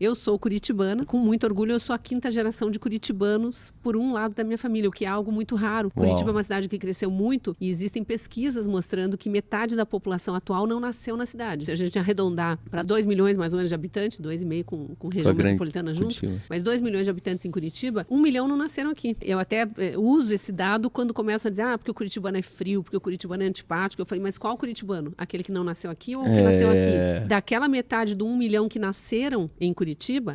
Eu sou curitibana, com muito orgulho, eu sou a 5ª geração de curitibanos por um lado da minha família, o que é algo muito raro. Uau. Curitiba é uma cidade que cresceu muito e existem pesquisas mostrando que metade da população atual não nasceu na cidade. Se a gente arredondar para 2 milhões mais ou menos de habitantes, 2,5 com região metropolitana junto, Curitiba. mas 2 milhões de habitantes em Curitiba, 1 milhão não nasceram aqui. Eu até uso esse dado quando começam a dizer, porque o curitibano é frio, porque o curitibano é antipático. Eu falei, mas qual curitibano? Aquele que não nasceu aqui ou o que nasceu aqui? Daquela metade do 1 milhão que nasceram em Curitiba,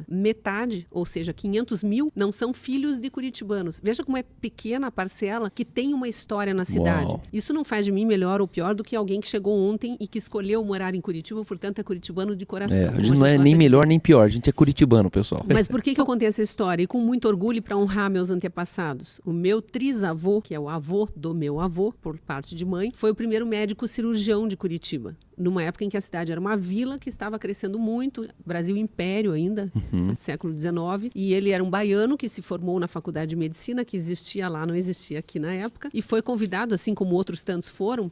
metade, ou seja, 500 mil, não são filhos de curitibanos. Veja como é pequena a parcela que tem uma história na cidade. Uau. Isso não faz de mim melhor ou pior do que alguém que chegou ontem e que escolheu morar em Curitiba, portanto é curitibano de coração. A gente não é nem melhor nem pior, a gente é curitibano, pessoal. Mas por que eu contei essa história? E com muito orgulho para honrar meus antepassados. O meu trisavô, que é o avô do meu avô, por parte de mãe, foi o primeiro médico cirurgião de Curitiba. Numa época em que a cidade era uma vila que estava crescendo muito, Brasil Império ainda, século XIX, e ele era um baiano que se formou na Faculdade de Medicina, que existia lá, não existia aqui na época, e foi convidado, assim como outros tantos foram,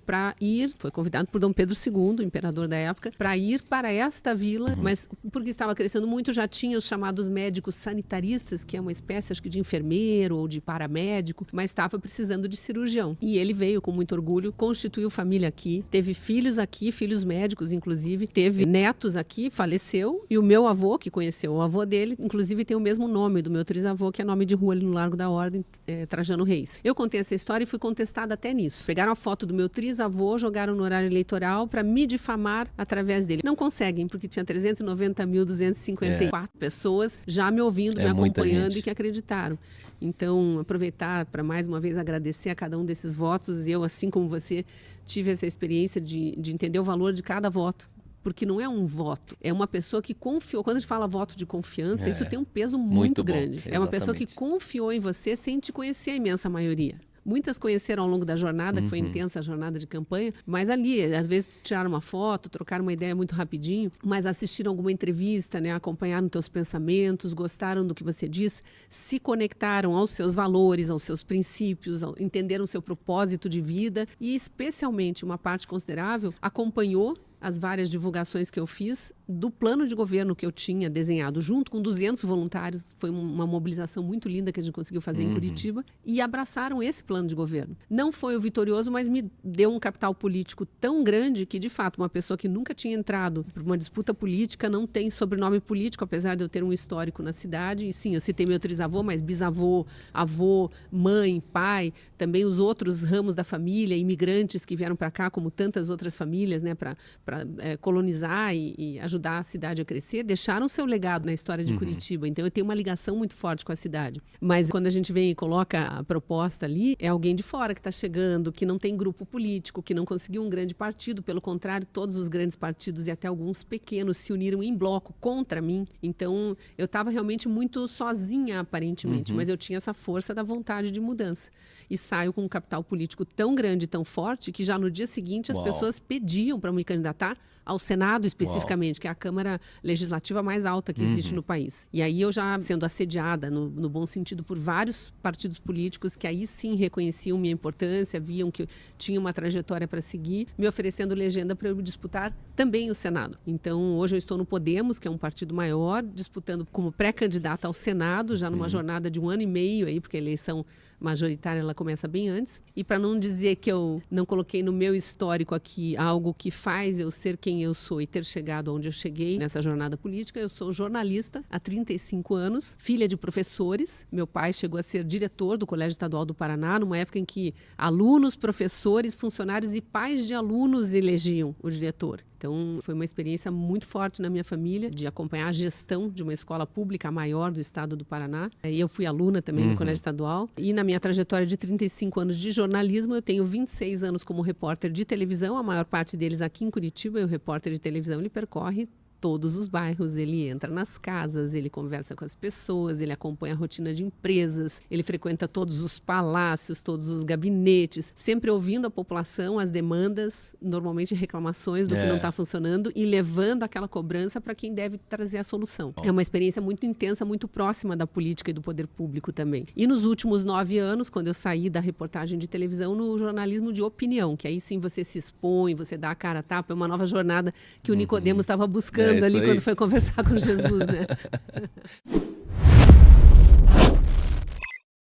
foi convidado por Dom Pedro II, imperador da época, para ir para esta vila, mas porque estava crescendo muito, já tinha os chamados médicos sanitaristas, que é uma espécie, acho que de enfermeiro ou de paramédico, mas estava precisando de cirurgião. E ele veio com muito orgulho, constituiu família aqui, teve filhos aqui, filhos médicos, inclusive, teve netos aqui, faleceu, e o meu avô, que conheceu o avô dele, inclusive tem o mesmo nome do meu trisavô, que é nome de rua ali no Largo da Ordem, Trajano Reis. Eu contei essa história e fui contestada até nisso. Pegaram a foto do meu trisavô, jogaram no horário eleitoral para me difamar através dele. Não conseguem, porque tinha 390.254 pessoas já me ouvindo, me acompanhando e que acreditaram. Então, aproveitar para mais uma vez agradecer a cada um desses votos. Eu, assim como você, tive essa experiência de entender o valor de cada voto. Porque não é um voto, é uma pessoa que confiou. Quando a gente fala voto de confiança, isso tem um peso muito grande. É uma pessoa que confiou em você sem te conhecer a imensa maioria. Muitas conheceram ao longo da jornada, que foi intensa a jornada de campanha, mas ali, às vezes, tiraram uma foto, trocaram uma ideia muito rapidinho, mas assistiram alguma entrevista, né, acompanharam teus pensamentos, gostaram do que você diz, se conectaram aos seus valores, aos seus princípios, entenderam o seu propósito de vida e, especialmente, uma parte considerável, acompanhou as várias divulgações que eu fiz do plano de governo que eu tinha desenhado junto com 200 voluntários. Foi uma mobilização muito linda que a gente conseguiu fazer em Curitiba e abraçaram esse plano de governo. Não foi o vitorioso, mas me deu um capital político tão grande que, de fato, uma pessoa que nunca tinha entrado por uma disputa política não tem sobrenome político, apesar de eu ter um histórico na cidade. E sim, eu citei meu trisavô, mas bisavô, avô, mãe, pai, também os outros ramos da família, imigrantes que vieram para cá, como tantas outras famílias, né, para colonizar e ajudar a cidade a crescer, deixaram seu legado na história de Curitiba. Então, eu tenho uma ligação muito forte com a cidade. Mas quando a gente vem e coloca a proposta ali, é alguém de fora que está chegando, que não tem grupo político, que não conseguiu um grande partido. Pelo contrário, todos os grandes partidos e até alguns pequenos se uniram em bloco contra mim. Então, eu estava realmente muito sozinha, aparentemente, mas eu tinha essa força da vontade de mudança. E saio com um capital político tão grande e tão forte que já no dia seguinte as pessoas pediam para me candidatar ao Senado especificamente, que é a Câmara Legislativa mais alta que existe no país. E aí eu já sendo assediada, no bom sentido, por vários partidos políticos que aí sim reconheciam minha importância, viam que eu tinha uma trajetória para seguir, me oferecendo legenda para eu disputar também o Senado. Então hoje eu estou no Podemos, que é um partido maior, disputando como pré-candidata ao Senado, já numa jornada de 1 ano e meio, aí, porque a eleição majoritária ela começa bem antes. E para não dizer que eu não coloquei no meu histórico aqui algo que faz eu ser quem eu sou e ter chegado onde eu cheguei nessa jornada política, eu sou jornalista há 35 anos, filha de professores. Meu pai chegou a ser diretor do Colégio Estadual do Paraná, numa época em que alunos, professores, funcionários e pais de alunos elegiam o diretor. Então, foi uma experiência muito forte na minha família, de acompanhar a gestão de uma escola pública maior do estado do Paraná. E eu fui aluna também do Colégio Estadual. E na minha trajetória de 35 anos de jornalismo, eu tenho 26 anos como repórter de televisão, a maior parte deles aqui em Curitiba. E o repórter de televisão, ele percorre todos os bairros, ele entra nas casas, ele conversa com as pessoas, ele acompanha a rotina de empresas, ele frequenta todos os palácios, todos os gabinetes, sempre ouvindo a população, as demandas, normalmente reclamações do que não está funcionando e levando aquela cobrança para quem deve trazer a solução. É uma experiência muito intensa, muito próxima da política e do poder público também. E nos últimos 9 anos, quando eu saí da reportagem de televisão, no jornalismo de opinião, que aí sim você se expõe, você dá a cara a tapa, é uma nova jornada que o Nicodemos estava buscando chorando isso ali aí. quando foi conversar com Jesus, né?